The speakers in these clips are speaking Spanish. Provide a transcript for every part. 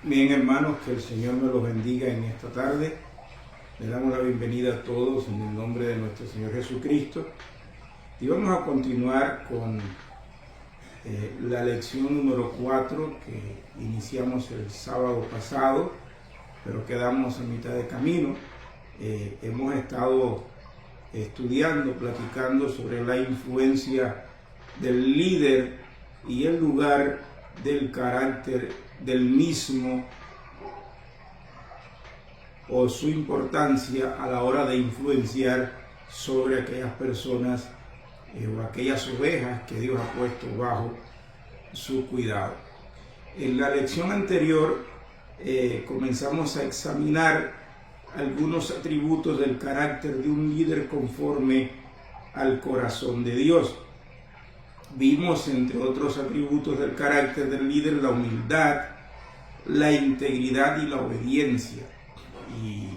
Bien, hermanos, que el Señor me los bendiga en esta tarde. Le damos la bienvenida a todos en el nombre de nuestro Señor Jesucristo. Y vamos a continuar con la lección número 4 que iniciamos el sábado pasado, pero quedamos a mitad de camino. Hemos estado estudiando, platicando sobre la influencia del líder y el lugar del carácter del mismo o su importancia a la hora de influenciar sobre aquellas personas o aquellas ovejas que Dios ha puesto bajo su cuidado. En la lección anterior comenzamos a examinar algunos atributos del carácter de un líder conforme al corazón de Dios. Vimos, entre otros atributos del carácter del líder, la humildad, la integridad y la obediencia. Y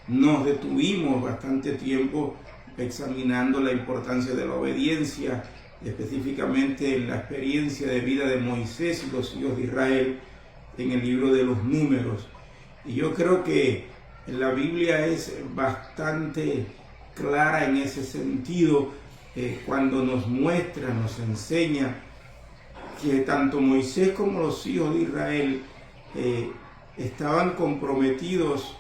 nos detuvimos bastante tiempo examinando la importancia de la obediencia, específicamente en la experiencia de vida de Moisés y los hijos de Israel en el libro de los Números. Y yo creo que la Biblia es bastante clara en ese sentido, cuando nos muestra, nos enseña que tanto Moisés como los hijos de Israel estaban comprometidos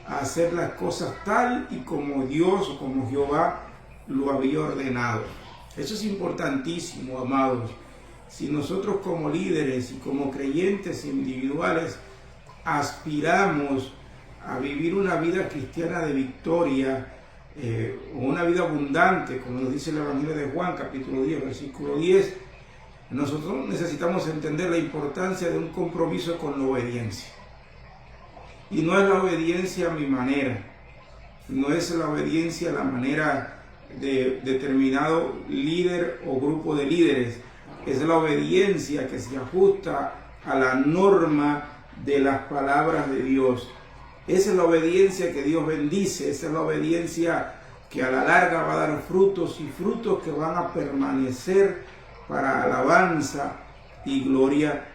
a hacer las cosas tal y como Dios o como Jehová lo había ordenado. Eso es importantísimo, amados. Si nosotros como líderes y como creyentes individuales aspiramos a vivir una vida cristiana de victoria, o una vida abundante, como nos dice el Evangelio de Juan, capítulo 10, versículo 10, nosotros necesitamos entender la importancia de un compromiso con la obediencia. Y no es la obediencia a mi manera, no es la obediencia a la manera de determinado líder o grupo de líderes, es la obediencia que se ajusta a la norma de las palabras de Dios. Esa es la obediencia que Dios bendice, esa es la obediencia que a la larga va a dar frutos y frutos que van a permanecer para alabanza y gloria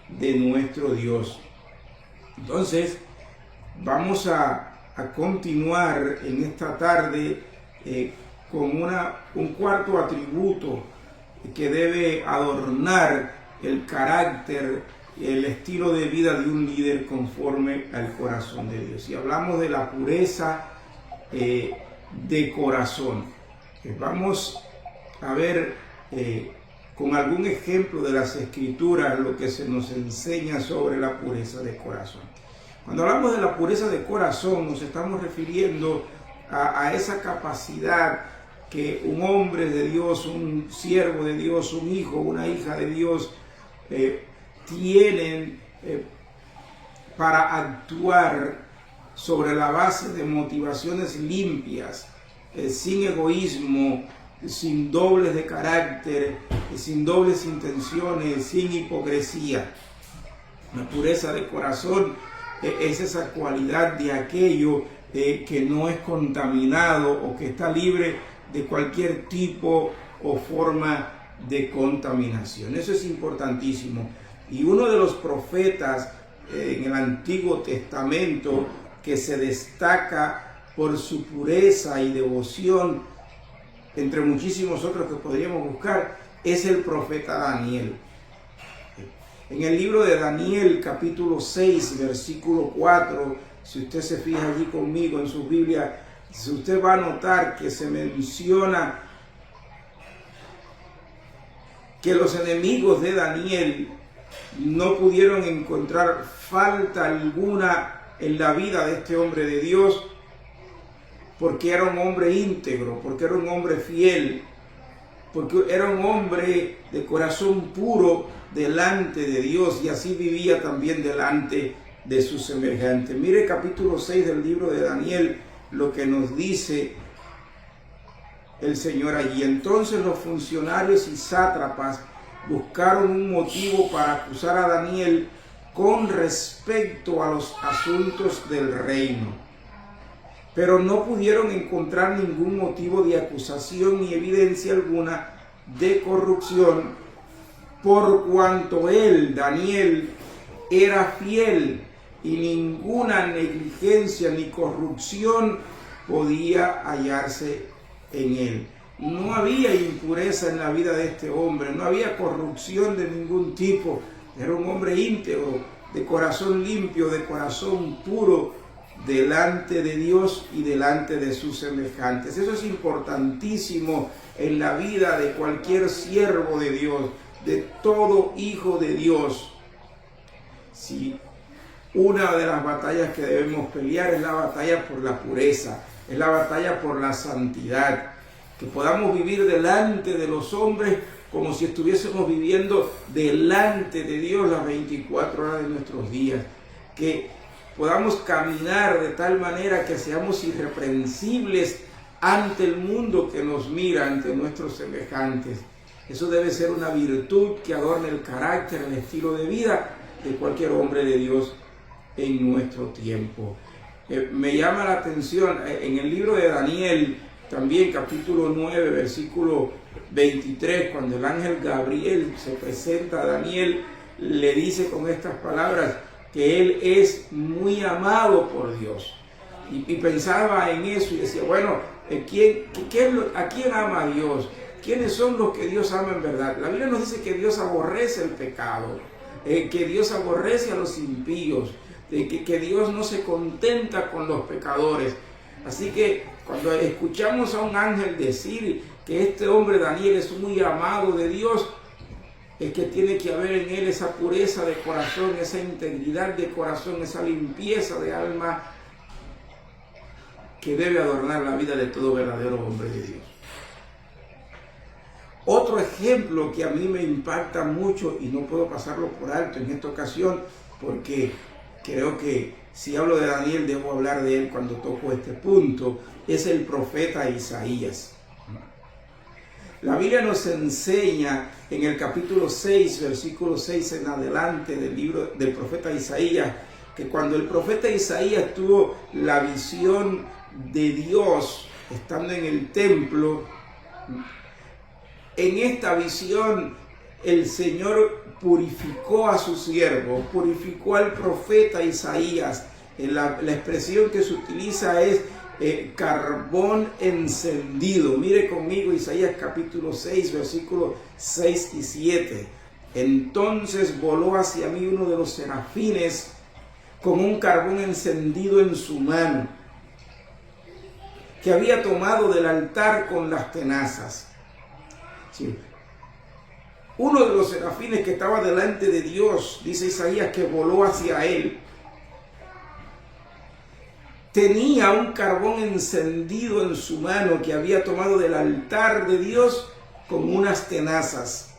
de nuestro Dios. Entonces, vamos a continuar en esta tarde con un cuarto atributo que debe adornar el carácter, el estilo de vida de un líder conforme al corazón de Dios. Y hablamos de la pureza de corazón. Vamos a ver con algún ejemplo de las Escrituras lo que se nos enseña sobre la pureza de corazón. Cuando hablamos de la pureza de corazón, nos estamos refiriendo a esa capacidad que un hombre de Dios, un siervo de Dios, un hijo, una hija de Dios, tienen para actuar sobre la base de motivaciones limpias, sin egoísmo, sin dobles de carácter, sin dobles intenciones, sin hipocresía. La pureza de corazón es esa cualidad de aquello que no es contaminado o que está libre de cualquier tipo o forma de contaminación. Eso es importantísimo. Y uno de los profetas en el Antiguo Testamento que se destaca por su pureza y devoción, entre muchísimos otros que podríamos buscar, es el profeta Daniel. En el libro de Daniel, capítulo 6, versículo 4, si usted se fija allí conmigo en su Biblia, usted va a notar que se menciona que los enemigos de Daniel no pudieron encontrar falta alguna en la vida de este hombre de Dios, porque era un hombre íntegro, porque era un hombre fiel, porque era un hombre de corazón puro delante de Dios, y así vivía también delante de sus semejantes. Mire capítulo 6 del libro de Daniel, lo que nos dice el Señor allí. Entonces los funcionarios y sátrapas buscaron un motivo para acusar a Daniel con respecto a los asuntos del reino, pero no pudieron encontrar ningún motivo de acusación ni evidencia alguna de corrupción, por cuanto él, Daniel, era fiel y ninguna negligencia ni corrupción podía hallarse en él. No había impureza en la vida de este hombre, no había corrupción de ningún tipo. Era un hombre íntegro, de corazón limpio, de corazón puro, delante de Dios y delante de sus semejantes. Eso es importantísimo en la vida de cualquier siervo de Dios, de todo hijo de Dios. Si una de las batallas que debemos pelear es la batalla por la pureza, es la batalla por la santidad, que podamos vivir delante de los hombres como si estuviésemos viviendo delante de Dios las 24 horas de nuestros días, que podamos caminar de tal manera que seamos irreprensibles ante el mundo que nos mira, ante nuestros semejantes. Eso debe ser una virtud que adorne el carácter, el estilo de vida de cualquier hombre de Dios en nuestro tiempo. Me llama la atención, en el libro de Daniel, también capítulo 9, versículo 23, cuando el ángel Gabriel se presenta a Daniel, le dice con estas palabras que él es muy amado por Dios. Y pensaba en eso y decía, bueno, ¿a quién ama a Dios? ¿Quiénes son los que Dios ama en verdad? La Biblia nos dice que Dios aborrece el pecado, que Dios aborrece a los impíos, que Dios no se contenta con los pecadores. Así que cuando escuchamos a un ángel decir que este hombre Daniel es muy amado de Dios, es que tiene que haber en él esa pureza de corazón, esa integridad de corazón, esa limpieza de alma que debe adornar la vida de todo verdadero hombre de Dios. Otro ejemplo que a mí me impacta mucho y no puedo pasarlo por alto en esta ocasión, porque creo que si hablo de Daniel debo hablar de él cuando toco este punto, es el profeta Isaías. La Biblia nos enseña en el capítulo 6, versículo 6 en adelante del libro del profeta Isaías, que cuando el profeta Isaías tuvo la visión de Dios estando en el templo, en esta visión el Señor purificó a su siervo, purificó al profeta Isaías. La expresión que se utiliza es carbón encendido. Mire conmigo Isaías capítulo 6, versículos 6 y 7. Entonces voló hacia mí uno de los serafines con un carbón encendido en su mano, que había tomado del altar con las tenazas. Sí. Uno de los serafines que estaba delante de Dios, dice Isaías, que voló hacia él, tenía un carbón encendido en su mano que había tomado del altar de Dios con unas tenazas.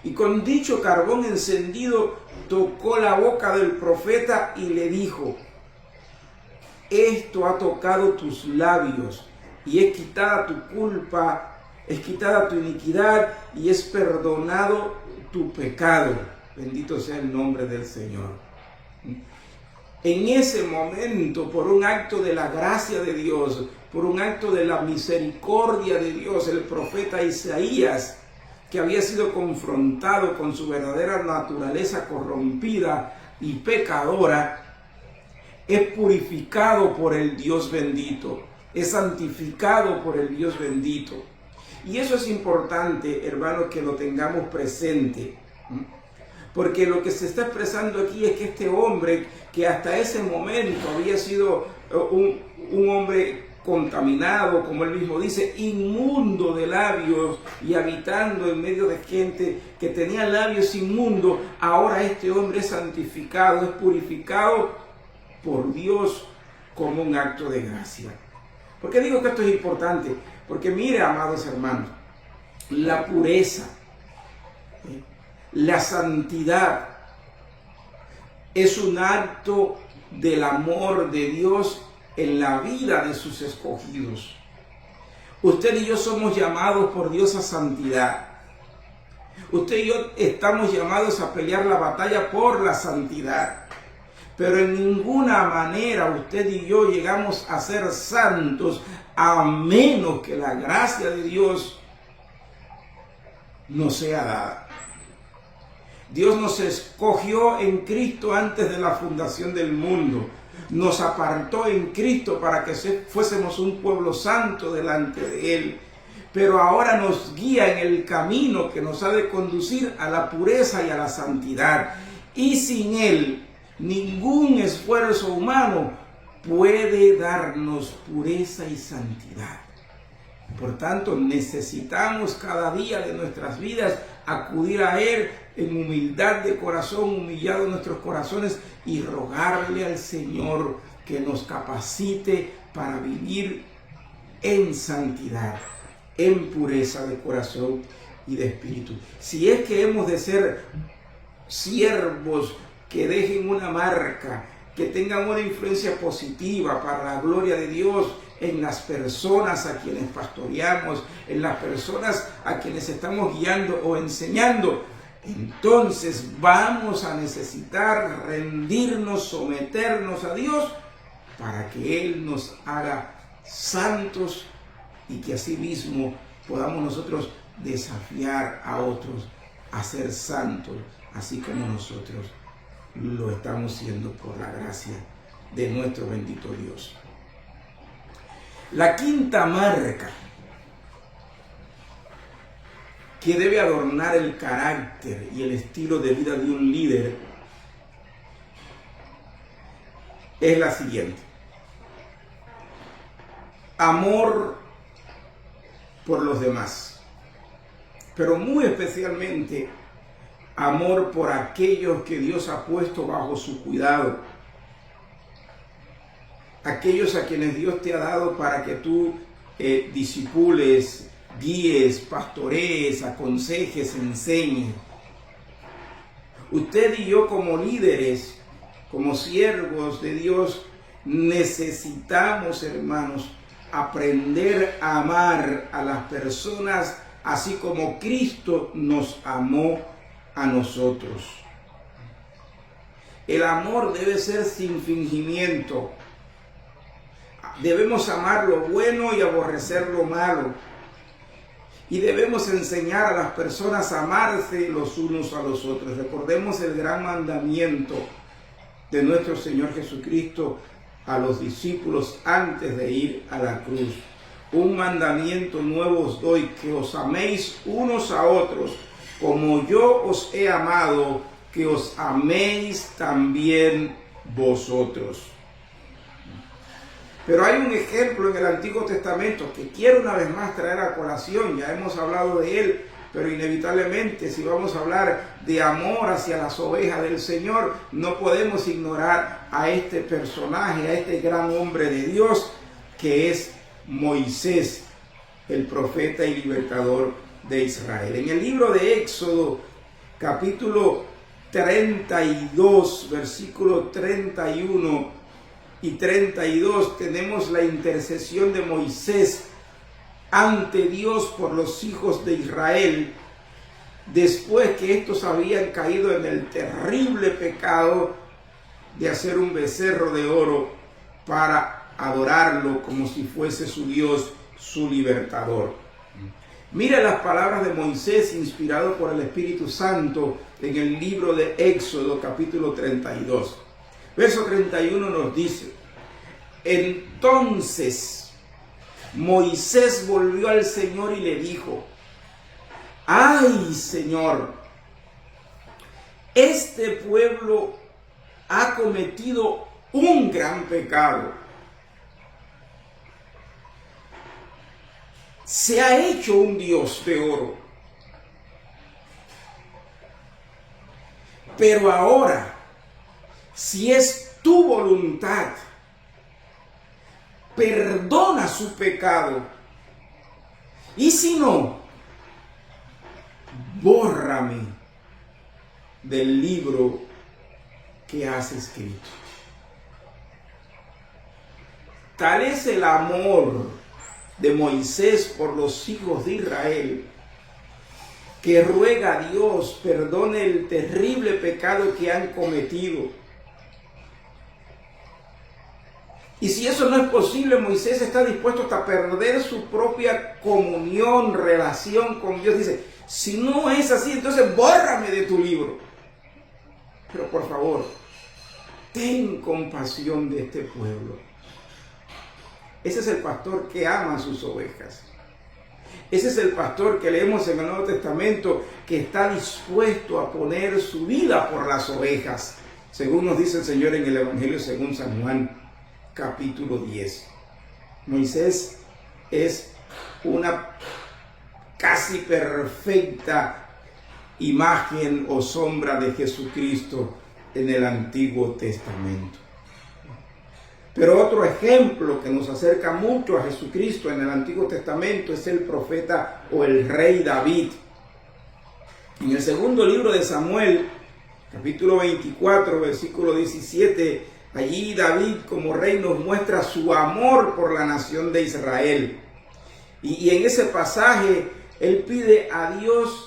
Y con dicho carbón encendido tocó la boca del profeta y le dijo: esto ha tocado tus labios y es quitada tu culpa, es quitada tu iniquidad y es perdonado tu pecado. Bendito sea el nombre del Señor. En ese momento, por un acto de la gracia de Dios, por un acto de la misericordia de Dios, el profeta Isaías, que había sido confrontado con su verdadera naturaleza corrompida y pecadora, es purificado por el Dios bendito, es santificado por el Dios bendito. Y eso es importante, hermanos, que lo tengamos presente. Porque lo que se está expresando aquí es que este hombre, que hasta ese momento había sido un hombre contaminado, como él mismo dice, inmundo de labios y habitando en medio de gente que tenía labios inmundos, ahora este hombre es santificado, es purificado por Dios como un acto de gracia. ¿Por qué digo que esto es importante? Porque mire, amados hermanos, la pureza, la santidad es un acto del amor de Dios en la vida de sus escogidos. Usted y yo somos llamados por Dios a santidad. Usted y yo estamos llamados a pelear la batalla por la santidad. Pero en ninguna manera usted y yo llegamos a ser santos a menos que la gracia de Dios nos sea dada. Dios nos escogió en Cristo antes de la fundación del mundo. Nos apartó en Cristo para que fuésemos un pueblo santo delante de Él. Pero ahora nos guía en el camino que nos ha de conducir a la pureza y a la santidad. Y sin Él, ningún esfuerzo humano puede darnos pureza y santidad. Por tanto, necesitamos cada día de nuestras vidas acudir a Él en humildad de corazón, humillado en nuestros corazones, y rogarle al Señor que nos capacite para vivir en santidad, en pureza de corazón y de espíritu. Si es que hemos de ser siervos que dejen una marca, que tengan una influencia positiva para la gloria de Dios en las personas a quienes pastoreamos, en las personas a quienes estamos guiando o enseñando, entonces vamos a necesitar rendirnos, someternos a Dios para que Él nos haga santos y que asimismo podamos nosotros desafiar a otros a ser santos, así como nosotros lo estamos siendo por la gracia de nuestro bendito Dios. La quinta marca que debe adornar el carácter y el estilo de vida de un líder es la siguiente: amor por los demás, pero muy especialmente amor por aquellos que Dios ha puesto bajo su cuidado, aquellos a quienes Dios te ha dado para que tú discipules, guíes, pastorees, aconsejes, enseñes. Usted y yo como líderes, como siervos de Dios, necesitamos, hermanos, aprender a amar a las personas así como Cristo nos amó a nosotros. El amor debe ser sin fingimiento. Debemos amar lo bueno y aborrecer lo malo. Y debemos enseñar a las personas a amarse los unos a los otros. Recordemos el gran mandamiento de nuestro Señor Jesucristo a los discípulos antes de ir a la cruz. Un mandamiento nuevo os doy, que os améis unos a otros, como yo os he amado, que os améis también vosotros. Pero hay un ejemplo en el Antiguo Testamento que quiero una vez más traer a colación. Ya hemos hablado de él, pero inevitablemente si vamos a hablar de amor hacia las ovejas del Señor, no podemos ignorar a este personaje, a este gran hombre de Dios, que es Moisés, el profeta y libertador de Israel. En el libro de Éxodo, capítulo 32, versículo 31 y 32, tenemos la intercesión de Moisés ante Dios por los hijos de Israel, después que estos habían caído en el terrible pecado de hacer un becerro de oro para adorarlo como si fuese su Dios, su libertador. Mira las palabras de Moisés inspirado por el Espíritu Santo en el libro de Éxodo capítulo 32. Verso 31 nos dice: entonces Moisés volvió al Señor y le dijo: ¡ay, Señor! Este pueblo ha cometido un gran pecado. Se ha hecho un Dios de oro. Pero ahora, si es tu voluntad, perdona su pecado. Y si no, bórrame del libro que has escrito. Tal es el amor de Moisés por los hijos de Israel, que ruega a Dios perdone el terrible pecado que han cometido. Y si eso no es posible, Moisés está dispuesto hasta perder su propia comunión, relación con Dios. Dice: si no es así, entonces bórrame de tu libro. Pero por favor, ten compasión de este pueblo. Ese es el pastor que ama a sus ovejas. Ese es el pastor que leemos en el Nuevo Testamento, que está dispuesto a poner su vida por las ovejas, según nos dice el Señor en el Evangelio según San Juan, capítulo 10. Moisés es una casi perfecta imagen o sombra de Jesucristo en el Antiguo Testamento. Pero otro ejemplo que nos acerca mucho a Jesucristo en el Antiguo Testamento es el profeta o el rey David. En el segundo libro de Samuel, capítulo 24, versículo 17, allí David como rey nos muestra su amor por la nación de Israel. Y en ese pasaje él pide a Dios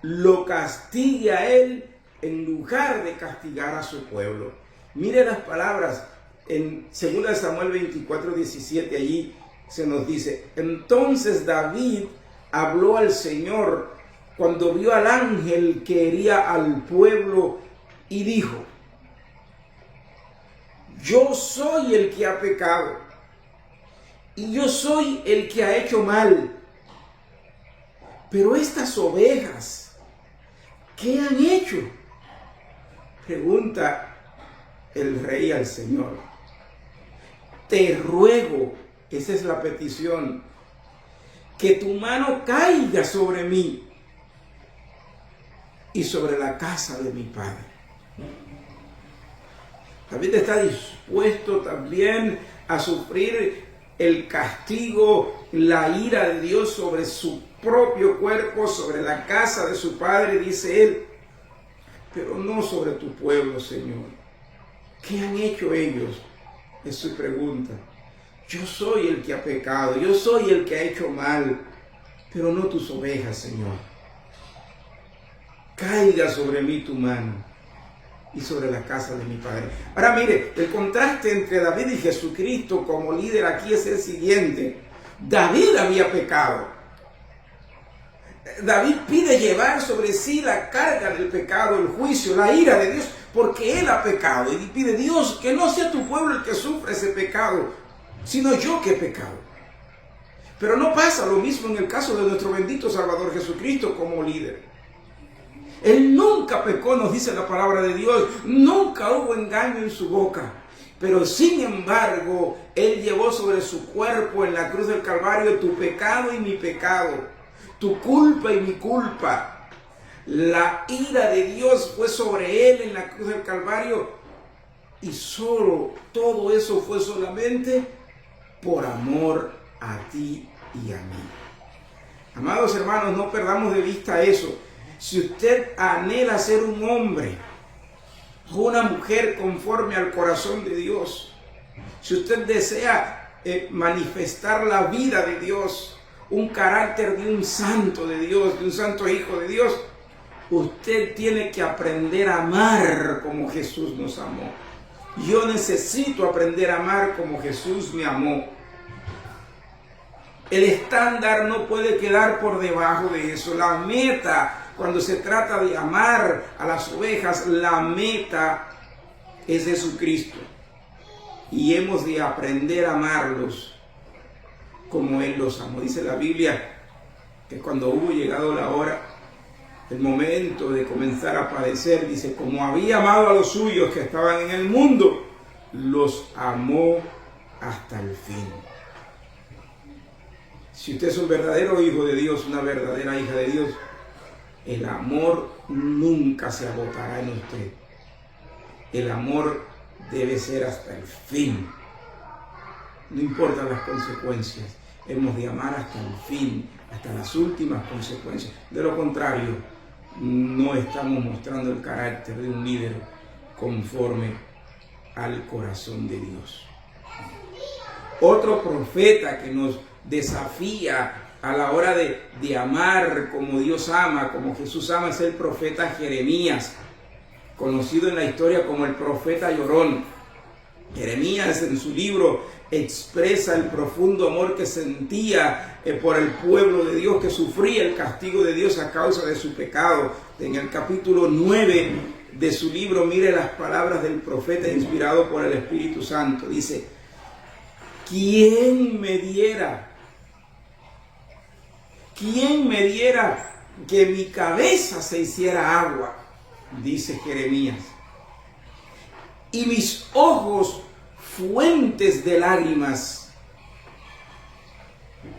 lo castigue a él en lugar de castigar a su pueblo. Mire las palabras en 2 Samuel 24, 17, allí se nos dice: entonces David habló al Señor cuando vio al ángel que hería al pueblo y dijo: yo soy el que ha pecado y yo soy el que ha hecho mal. Pero estas ovejas, ¿qué han hecho? Pregunta el rey al Señor. Te ruego, esa es la petición, que tu mano caiga sobre mí y sobre la casa de mi padre. David está dispuesto también a sufrir el castigo, la ira de Dios sobre su propio cuerpo, sobre la casa de su padre, dice él, pero no sobre tu pueblo, Señor. ¿Qué han hecho ellos? Es su pregunta. Yo soy el que ha pecado, yo soy el que ha hecho mal, pero no tus ovejas, Señor. Caiga sobre mí tu mano y sobre la casa de mi padre. Ahora mire, el contraste entre David y Jesucristo como líder aquí es el siguiente. David había pecado. David pide llevar sobre sí la carga del pecado, el juicio, la ira de Dios, porque él ha pecado. Y pide: Dios, que no sea tu pueblo el que sufre ese pecado, sino yo que he pecado. Pero no pasa lo mismo en el caso de nuestro bendito Salvador Jesucristo como líder. Él nunca pecó, nos dice la palabra de Dios, nunca hubo engaño en su boca. Pero sin embargo, Él llevó sobre su cuerpo en la cruz del Calvario tu pecado y mi pecado, tu culpa y mi culpa. La ira de Dios fue sobre Él en la cruz del Calvario y todo eso fue solamente por amor a ti y a mí. Amados hermanos, no perdamos de vista eso. Si usted anhela ser un hombre o una mujer conforme al corazón de Dios, si usted desea manifestar la vida de Dios, un carácter de un santo de Dios, de un santo hijo de Dios, usted tiene que aprender a amar como Jesús nos amó. Yo necesito aprender a amar como Jesús me amó. El estándar no puede quedar por debajo de eso. La meta, cuando se trata de amar a las ovejas, la meta es Jesucristo. Y hemos de aprender a amarlos como Él los amó. Dice la Biblia que cuando hubo llegado la hora, el momento de comenzar a padecer, dice: como había amado a los suyos que estaban en el mundo, los amó hasta el fin. Si usted es un verdadero hijo de Dios, una verdadera hija de Dios, el amor nunca se agotará en usted. El amor debe ser hasta el fin. No importan las consecuencias, hemos de amar hasta el fin, hasta las últimas consecuencias. De lo contrario, no estamos mostrando el carácter de un líder conforme al corazón de Dios. Otro profeta que nos desafía a la hora de amar como Dios ama, como Jesús ama, es el profeta Jeremías, conocido en la historia como el profeta llorón. Jeremías en su libro expresa el profundo amor que sentía por el pueblo de Dios, que sufría el castigo de Dios a causa de su pecado. En el capítulo 9 de su libro, mire las palabras del profeta inspirado por el Espíritu Santo. Dice, ¿quién me diera que mi cabeza se hiciera agua? Dice Jeremías. Y mis ojos fuentes de lágrimas,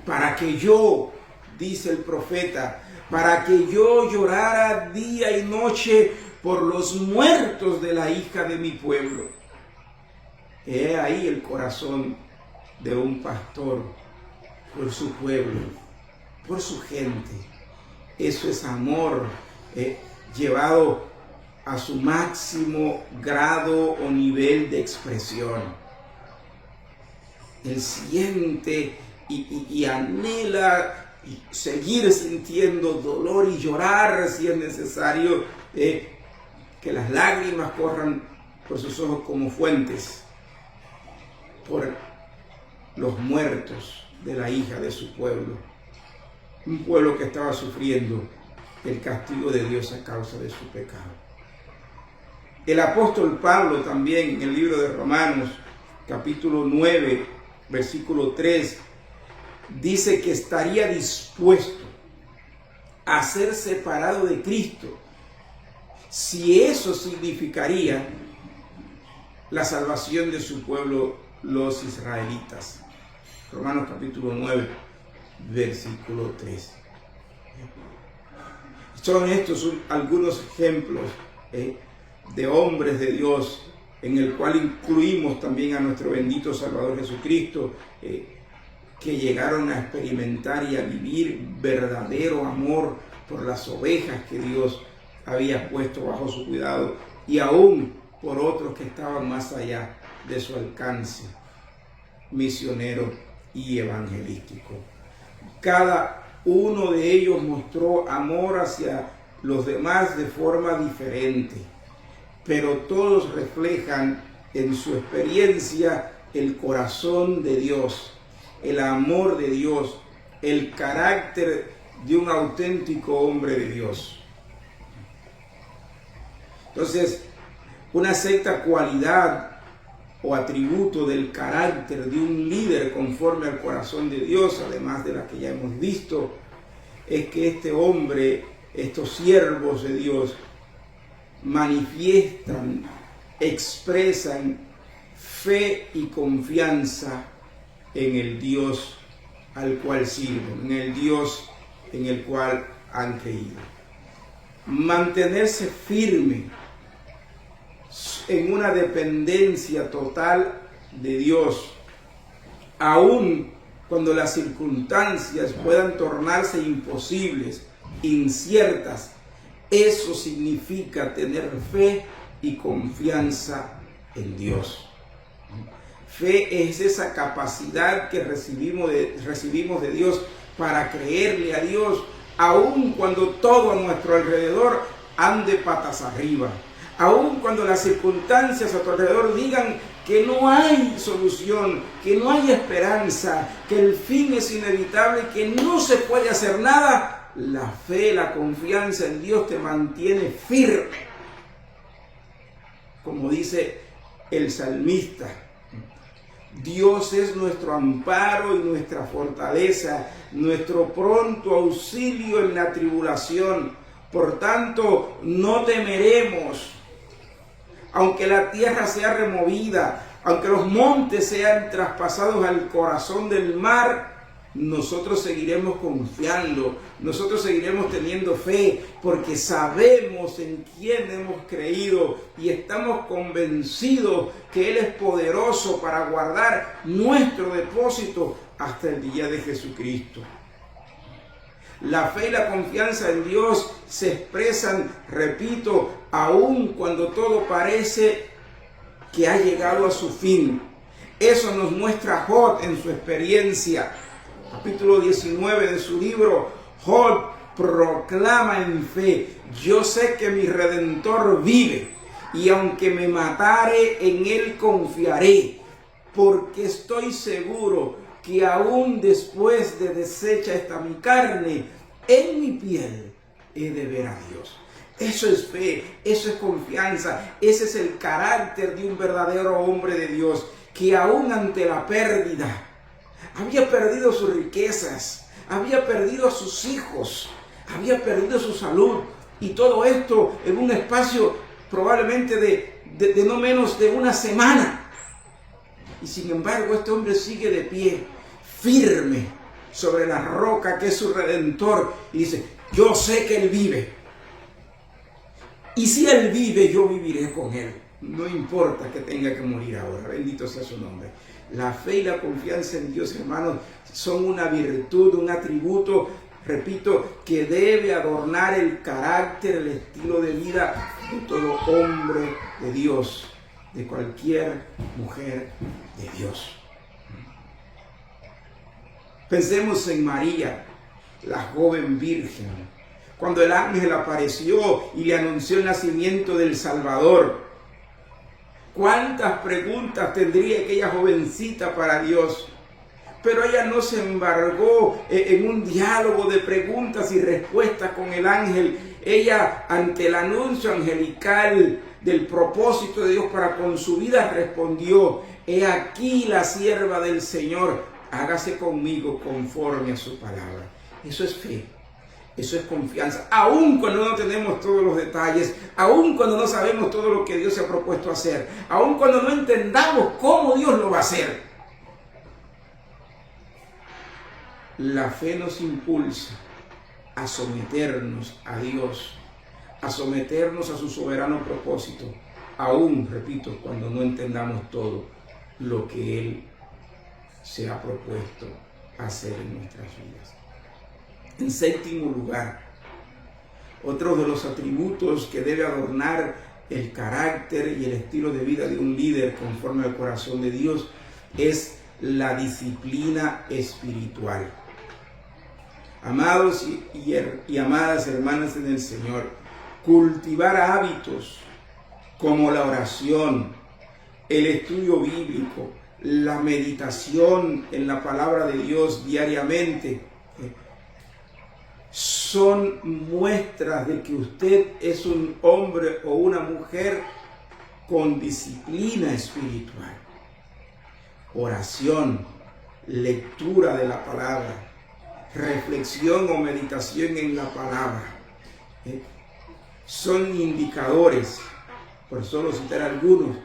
para que yo, dice el profeta, para que yo llorara día y noche por los muertos de la hija de mi pueblo. He ahí el corazón de un pastor por su pueblo, por su gente. Eso es amor llevado a su máximo grado o nivel de expresión. Él siente y anhela seguir sintiendo dolor y llorar si es necesario, que las lágrimas corran por sus ojos como fuentes por los muertos de la hija de su pueblo, un pueblo que estaba sufriendo el castigo de Dios a causa de su pecado. El apóstol Pablo también en el libro de Romanos, capítulo 9, versículo 3, dice que estaría dispuesto a ser separado de Cristo si eso significaría la salvación de su pueblo, los israelitas. Romanos capítulo 9, versículo 3. Son estos algunos ejemplos de hombres de Dios, en el cual incluimos también a nuestro bendito Salvador Jesucristo, que llegaron a experimentar y a vivir verdadero amor por las ovejas que Dios había puesto bajo su cuidado, y aún por otros que estaban más allá de su alcance misionero y evangelístico. Cada uno de ellos mostró amor hacia los demás de forma diferente, pero todos reflejan en su experiencia el corazón de Dios, el amor de Dios, el carácter de un auténtico hombre de Dios. Entonces, una sexta cualidad o atributo del carácter de un líder conforme al corazón de Dios, además de la que ya hemos visto, es que este hombre, estos siervos de Dios, manifiestan, expresan fe y confianza en el Dios al cual sirven, en el Dios en el cual han creído. Mantenerse firme en una dependencia total de Dios, aun cuando las circunstancias puedan tornarse imposibles, inciertas. Eso significa tener fe y confianza en Dios. Fe es esa capacidad que recibimos de Dios para creerle a Dios, aun cuando todo a nuestro alrededor ande patas arriba. Aun cuando las circunstancias a tu alrededor digan que no hay solución, que no hay esperanza, que el fin es inevitable, que no se puede hacer nada, la fe, la confianza en Dios te mantiene firme. Como dice el salmista, Dios es nuestro amparo y nuestra fortaleza, nuestro pronto auxilio en la tribulación. Por tanto, no temeremos. Aunque la tierra sea removida, aunque los montes sean traspasados al corazón del mar, nosotros seguiremos confiando, nosotros seguiremos teniendo fe, porque sabemos en quién hemos creído y estamos convencidos que Él es poderoso para guardar nuestro depósito hasta el día de Jesucristo. La fe y la confianza en Dios se expresan, repito, aun cuando todo parece que ha llegado a su fin. Eso nos muestra Job en su experiencia. Capítulo 19 de su libro, Job proclama en fe: yo sé que mi Redentor vive, y aunque me matare, en Él confiaré, porque estoy seguro que aún después de deshecha esta mi carne, en mi piel he de ver a Dios. Eso es fe, eso es confianza, ese es el carácter de un verdadero hombre de Dios, que aún ante la pérdida, había perdido sus riquezas, había perdido a sus hijos, había perdido su salud, y todo esto en un espacio probablemente de no menos de una semana. Y sin embargo este hombre sigue de pie, firme sobre la roca que es su Redentor, y dice: yo sé que Él vive, y si Él vive, yo viviré con Él, no importa que tenga que morir ahora. Bendito sea su nombre. La fe y la confianza en Dios, hermanos, son una virtud, un atributo, repito, que debe adornar el carácter, el estilo de vida de todo hombre de Dios, de cualquier mujer de Dios. Pensemos en María, la joven virgen, cuando el ángel apareció y le anunció el nacimiento del Salvador. ¿Cuántas preguntas tendría aquella jovencita para Dios? Pero ella no se embargó en un diálogo de preguntas y respuestas con el ángel. Ella, ante el anuncio angelical del propósito de Dios para con su vida, respondió: he aquí la sierva del Señor, hágase conmigo conforme a su palabra. Eso es fe. Eso es confianza, aun cuando no tenemos todos los detalles, aun cuando no sabemos todo lo que Dios se ha propuesto hacer, aun cuando no entendamos cómo Dios lo va a hacer. La fe nos impulsa a someternos a Dios, a someternos a su soberano propósito, aun, repito, cuando no entendamos todo lo que Él se ha propuesto hacer en nuestras vidas. En séptimo lugar, otro de los atributos que debe adornar el carácter y el estilo de vida de un líder conforme al corazón de Dios es la disciplina espiritual. Amados y amadas hermanas en el Señor, cultivar hábitos como la oración, el estudio bíblico, la meditación en la palabra de Dios diariamente, son muestras de que usted es un hombre o una mujer con disciplina espiritual. Oración, lectura de la palabra, reflexión o meditación en la palabra, son indicadores, por solo citar algunos,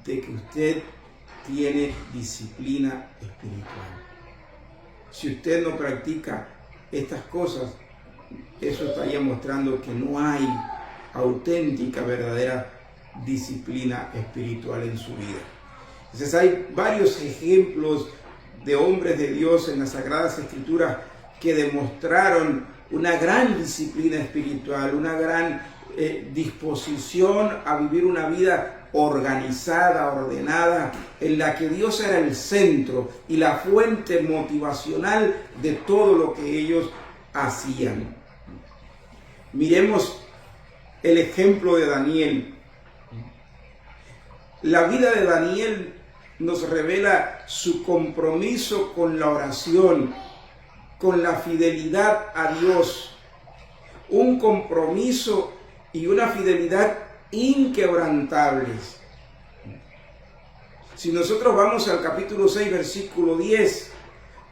de que usted tiene disciplina espiritual. Si usted no practica estas cosas, eso estaría mostrando que no hay auténtica, verdadera disciplina espiritual en su vida. Entonces hay varios ejemplos de hombres de Dios en las Sagradas Escrituras que demostraron una gran disciplina espiritual, una gran disposición a vivir una vida organizada, ordenada, en la que Dios era el centro y la fuente motivacional de todo lo que ellos hacían. Miremos el ejemplo de Daniel. La vida de Daniel nos revela su compromiso con la oración, con la fidelidad a Dios, un compromiso y una fidelidad inquebrantables. Si nosotros vamos al capítulo 6, versículo 10,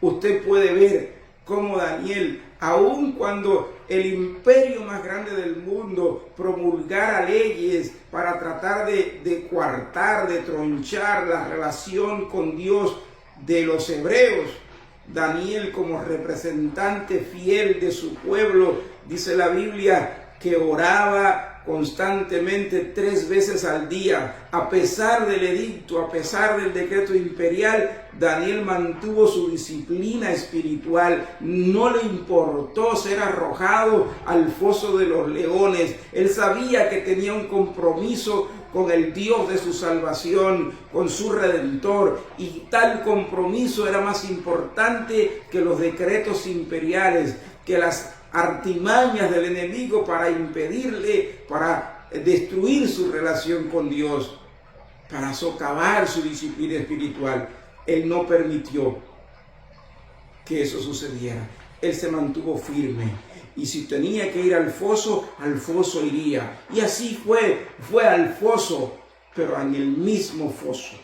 usted puede ver cómo Daniel, aun cuando el imperio más grande del mundo promulgara leyes para tratar de coartar, de tronchar la relación con Dios de los hebreos, Daniel, como representante fiel de su pueblo, dice la Biblia que oraba constantemente 3 veces al día. A pesar del edicto, a pesar del decreto imperial, Daniel mantuvo su disciplina espiritual. No le importó ser arrojado al foso de los leones. Él sabía que tenía un compromiso con el Dios de su salvación, con su Redentor, y tal compromiso era más importante que los decretos imperiales, que las artimañas del enemigo para impedirle, para destruir su relación con Dios, para socavar su disciplina espiritual. Él no permitió que eso sucediera. Él se mantuvo firme Y si tenía que ir al foso iría. Y así fue al foso, pero en el mismo foso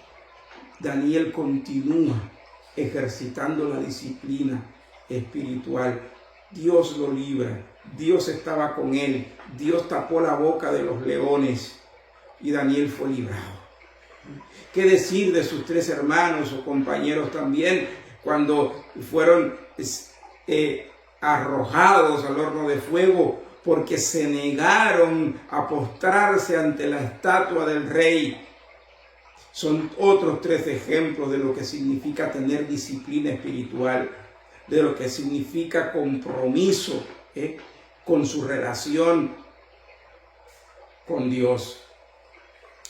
Daniel continúa ejercitando la disciplina espiritual. Dios lo libra, Dios estaba con él, Dios tapó la boca de los leones y Daniel fue librado. ¿Qué decir de sus 3 hermanos o compañeros también cuando fueron arrojados al horno de fuego porque se negaron a postrarse ante la estatua del rey? Son otros 3 ejemplos de lo que significa tener disciplina espiritual, de lo que significa compromiso con su relación con Dios.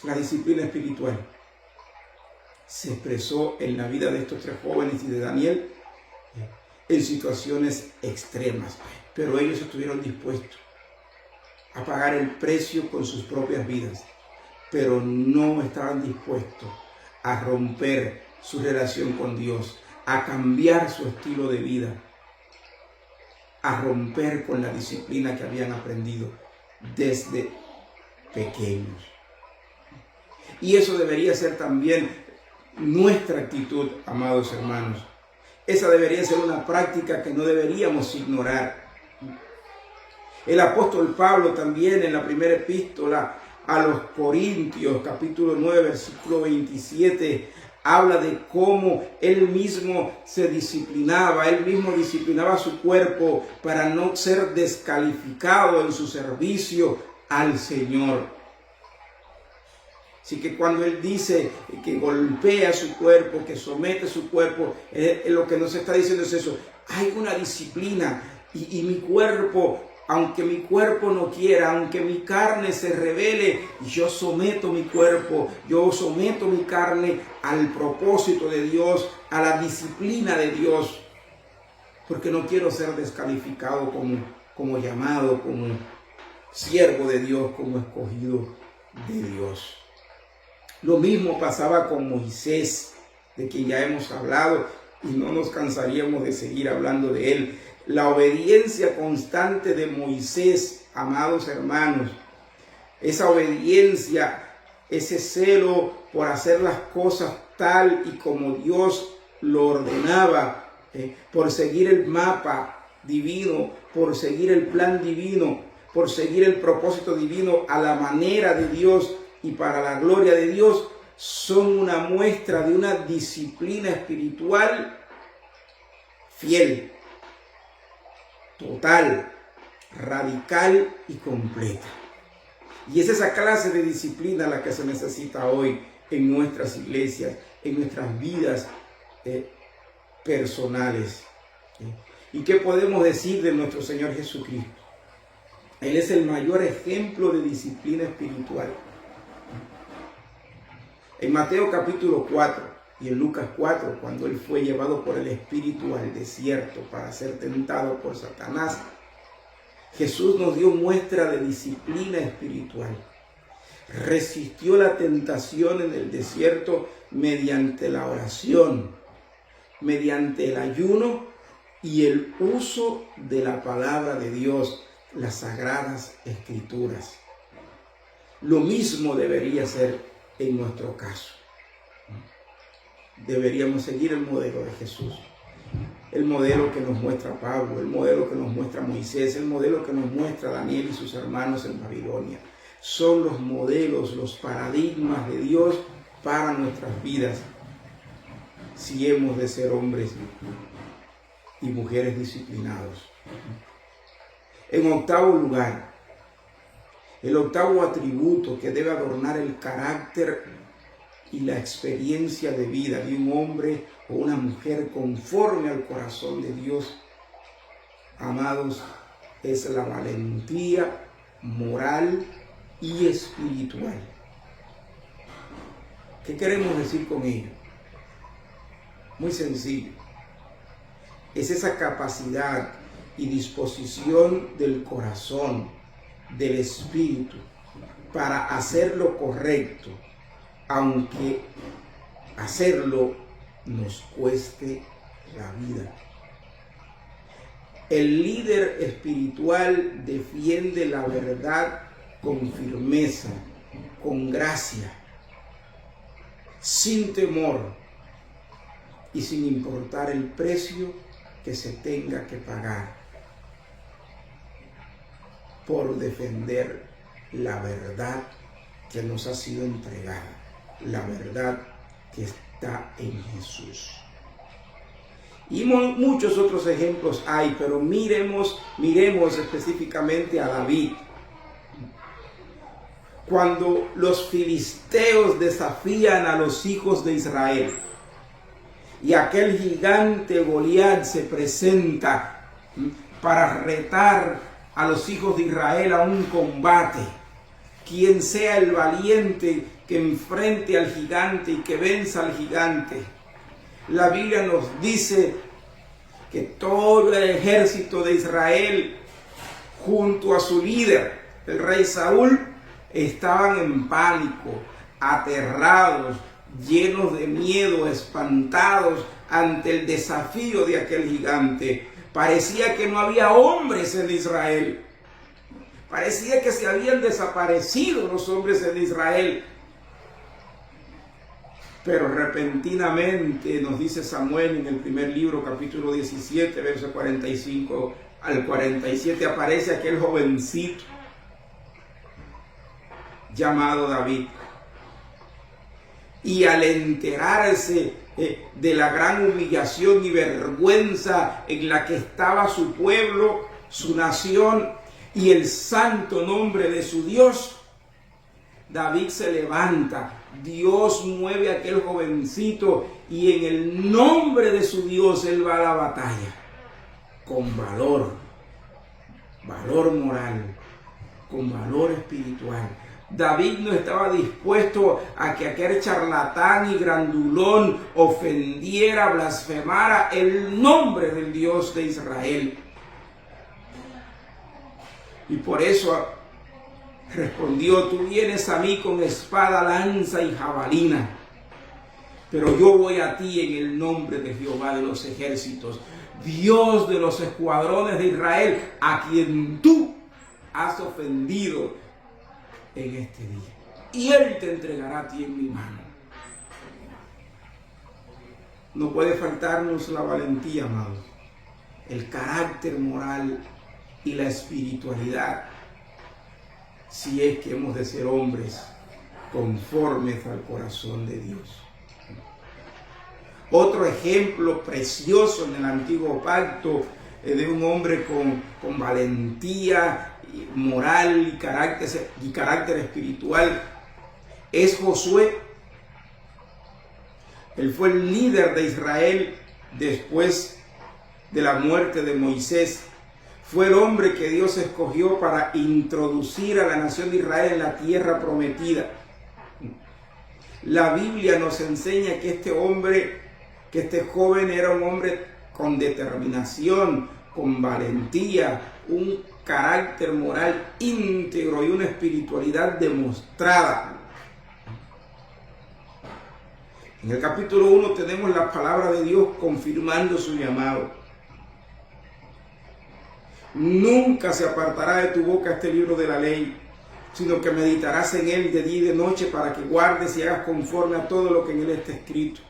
La disciplina espiritual se expresó en la vida de estos 3 jóvenes y de Daniel en situaciones extremas, pero ellos estuvieron dispuestos a pagar el precio con sus propias vidas, pero no estaban dispuestos a romper su relación con Dios, a cambiar su estilo de vida, a romper con la disciplina que habían aprendido desde pequeños. Y eso debería ser también nuestra actitud, amados hermanos. Esa debería ser una práctica que no deberíamos ignorar. El apóstol Pablo también en la primera epístola a los Corintios, capítulo 9, versículo 27, habla de cómo él mismo se disciplinaba, él mismo disciplinaba su cuerpo para no ser descalificado en su servicio al Señor. Así que cuando él dice que golpea su cuerpo, que somete su cuerpo, lo que nos está diciendo es eso. Hay una disciplina y mi cuerpo, aunque mi cuerpo no quiera, aunque mi carne se rebele, yo someto mi cuerpo, yo someto mi carne al propósito de Dios, a la disciplina de Dios, porque no quiero ser descalificado como llamado, como siervo de Dios, como escogido de Dios. Lo mismo pasaba con Moisés, de quien ya hemos hablado y no nos cansaríamos de seguir hablando de él. La obediencia constante de Moisés, amados hermanos, esa obediencia, ese celo por hacer las cosas tal y como Dios lo ordenaba, por seguir el mapa divino, por seguir el plan divino, por seguir el propósito divino a la manera de Dios y para la gloria de Dios, son una muestra de una disciplina espiritual fiel, total, radical y completa. Y es esa clase de disciplina la que se necesita hoy en nuestras iglesias, en nuestras vidas personales. ¿Y qué podemos decir de nuestro Señor Jesucristo? Él es el mayor ejemplo de disciplina espiritual. En Mateo capítulo 4 y en Lucas 4, cuando él fue llevado por el Espíritu al desierto para ser tentado por Satanás, Jesús nos dio muestra de disciplina espiritual. Resistió la tentación en el desierto mediante la oración, mediante el ayuno y el uso de la palabra de Dios, las sagradas escrituras. Lo mismo debería ser en nuestro caso. Deberíamos seguir el modelo de Jesús, el modelo que nos muestra Pablo, el modelo que nos muestra Moisés, el modelo que nos muestra Daniel y sus hermanos en Babilonia. Son los modelos, los paradigmas de Dios para nuestras vidas, si hemos de ser hombres y mujeres disciplinados. En octavo lugar, el octavo atributo que debe adornar el carácter y la experiencia de vida de un hombre o una mujer conforme al corazón de Dios, amados, es la valentía moral y espiritual. ¿Qué queremos decir con ello? Muy sencillo. Es esa capacidad y disposición del corazón, del espíritu, para hacer lo correcto, aunque hacerlo nos cueste la vida. El líder espiritual defiende la verdad con firmeza, con gracia, sin temor y sin importar el precio que se tenga que pagar por defender la verdad que nos ha sido entregada, la verdad que está en Jesús. Y muchos otros ejemplos hay, pero miremos específicamente a David. Cuando los filisteos desafían a los hijos de Israel y aquel gigante Goliat se presenta para retar a los hijos de Israel a un combate, quien sea el valiente que enfrente al gigante y que venza al gigante. La Biblia nos dice que todo el ejército de Israel, junto a su líder, el rey Saúl, estaban en pánico, aterrados, llenos de miedo, espantados ante el desafío de aquel gigante. Parecía que no había hombres en Israel. Parecía que se habían desaparecido los hombres en Israel. Pero repentinamente, nos dice Samuel en el primer libro, capítulo 17, verso 45 al 47, aparece aquel jovencito llamado David. Y al enterarse de la gran humillación y vergüenza en la que estaba su pueblo, su nación y el santo nombre de su Dios, David se levanta. Dios mueve a aquel jovencito y en el nombre de su Dios él va a la batalla con valor moral, con valor espiritual. David no estaba dispuesto a que aquel charlatán y grandulón ofendiera, blasfemara el nombre del Dios de Israel. Y por eso respondió: tú vienes a mí con espada, lanza y jabalina, pero yo voy a ti en el nombre de Jehová de los ejércitos, Dios de los escuadrones de Israel, a quien tú has ofendido en este día. Y Él te entregará a ti en mi mano. No puede faltarnos la valentía, amados, el carácter moral y la espiritualidad, si es que hemos de ser hombres conformes al corazón de Dios. Otro ejemplo precioso en el Antiguo Pacto de un hombre con valentía moral y carácter espiritual es Josué. Él fue el líder de Israel después de la muerte de Moisés. Fue el hombre que Dios escogió para introducir a la nación de Israel en la tierra prometida. La Biblia nos enseña que este joven era un hombre con determinación, con valentía, un carácter moral íntegro y una espiritualidad demostrada. En el capítulo 1 tenemos la palabra de Dios confirmando su llamado. Nunca se apartará de tu boca este libro de la ley, sino que meditarás en él de día y de noche para que guardes y hagas conforme a todo lo que en él está escrito.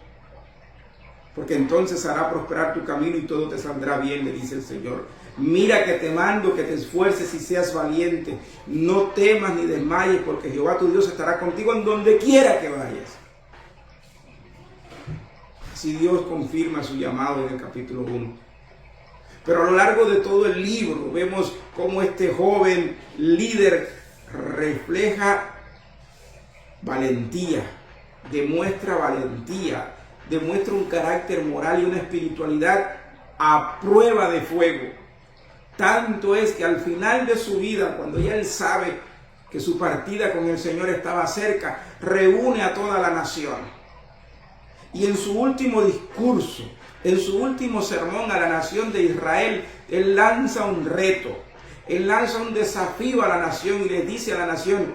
Porque entonces hará prosperar tu camino y todo te saldrá bien, le dice el Señor. Mira que te mando que te esfuerces y seas valiente. No temas ni desmayes, porque Jehová tu Dios estará contigo en donde quiera que vayas. Así Dios confirma su llamado en el capítulo 1. Pero a lo largo de todo el libro vemos cómo este joven líder refleja valentía, demuestra un carácter moral y una espiritualidad a prueba de fuego. Tanto es que al final de su vida, cuando ya él sabe que su partida con el Señor estaba cerca, reúne a toda la nación. Y en su último discurso, en su último sermón a la nación de Israel, él lanza un reto, él lanza un desafío a la nación y les dice a la nación: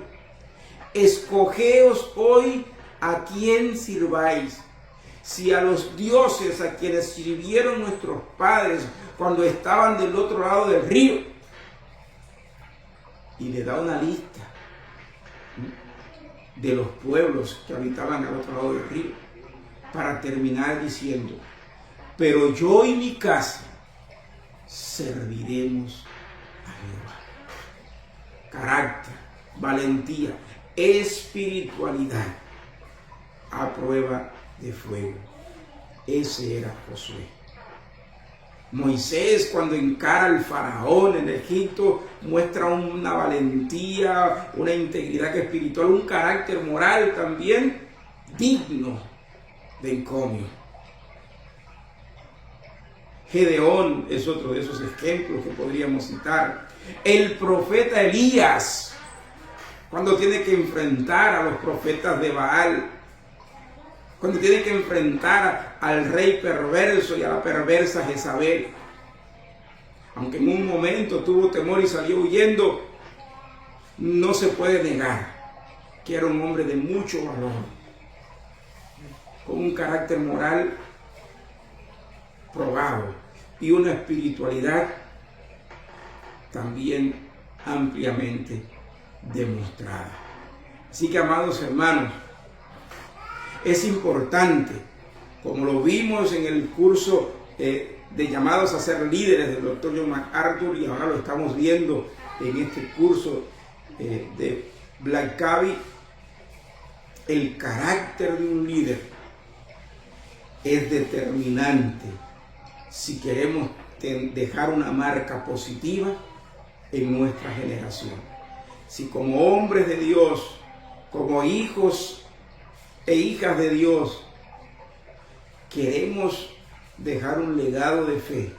escogeos hoy a quién sirváis, Si a los dioses a quienes sirvieron nuestros padres cuando estaban del otro lado del río, y le da una lista de los pueblos que habitaban al otro lado del río, para terminar diciendo: pero yo y mi casa serviremos a Jehová. Carácter, valentía, espiritualidad a prueba de fuego. Ese era Josué. Moisés, cuando encara al faraón en Egipto, muestra una valentía, una integridad espiritual, un carácter moral también digno de encomio. Gedeón es otro de esos ejemplos que podríamos citar. El profeta Elías, cuando tiene que enfrentar a los profetas de Baal, cuando tiene que enfrentar al rey perverso y a la perversa Jezabel. Aunque en un momento tuvo temor y salió huyendo, no se puede negar que era un hombre de mucho valor, con un carácter moral probado y una espiritualidad también ampliamente demostrada. Así que, amados hermanos, es importante, como lo vimos en el curso de llamados a ser líderes del Dr. John MacArthur, y ahora lo estamos viendo en este curso de Black Kavi, el carácter de un líder es determinante si queremos dejar una marca positiva en nuestra generación. Si como hombres de Dios, como hijos e hijas de Dios, queremos dejar un legado de fe,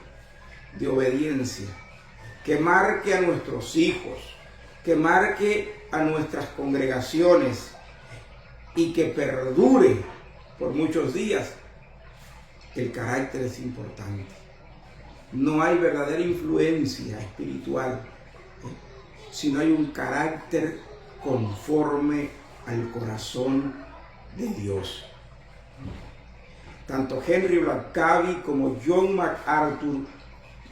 de obediencia, que marque a nuestros hijos, que marque a nuestras congregaciones y que perdure por muchos días, el carácter es importante. No hay verdadera influencia espiritual si no hay un carácter conforme al corazón de Dios. Tanto Henry Black Kavi como John MacArthur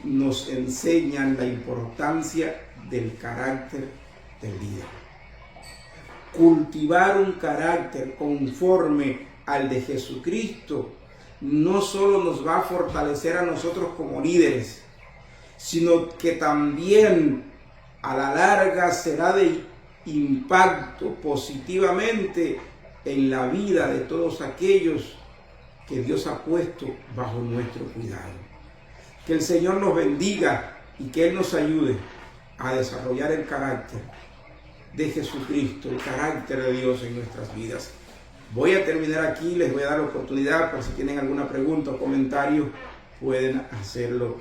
nos enseñan la importancia del carácter del líder. Cultivar un carácter conforme al de Jesucristo no solo nos va a fortalecer a nosotros como líderes, sino que también a la larga será de impacto positivamente en la vida de todos aquellos que Dios ha puesto bajo nuestro cuidado. Que el Señor nos bendiga y que Él nos ayude a desarrollar el carácter de Jesucristo, el carácter de Dios en nuestras vidas. Voy a terminar aquí, les voy a dar la oportunidad, por si tienen alguna pregunta o comentario, pueden hacerlo